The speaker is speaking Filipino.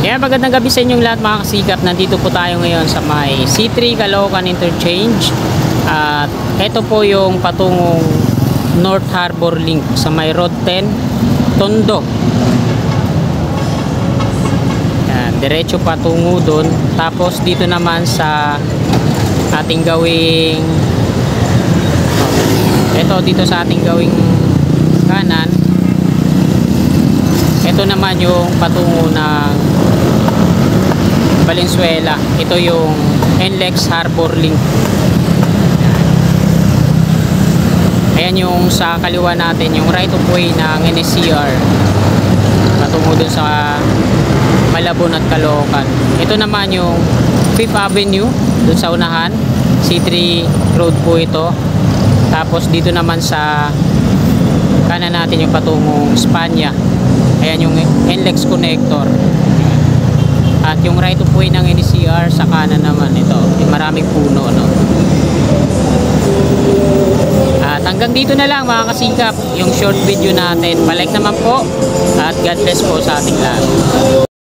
Yeah, magandang gabi sa inyong lahat mga kasikap. Nandito po tayo ngayon sa may C3 Caloocan Interchange. At ito po yung patungong North Harbor Link sa may Road 10 Tondo. Yan, diretso patungo doon. Tapos dito naman sa ating gawing dito sa ating gawing kanan, ito naman yung patungo ng Valenzuela. Ito yung NLEX Harbor Link. Ayan yung sa kaliwa natin, yung right of way ng NSCR patungo dun sa Malabon at Caloocan. Ito naman yung 5th Avenue dun sa unahan, C3 Road po ito. Tapos dito naman sa kanan natin yung patungong Spanya. Ayan yung NLEX connector. At yung right of way ng NCR sa kanan naman, ito yung maraming puno, no? At hanggang dito na lang mga kasikap yung short video natin. Palike naman po at God bless po sa ating lahat.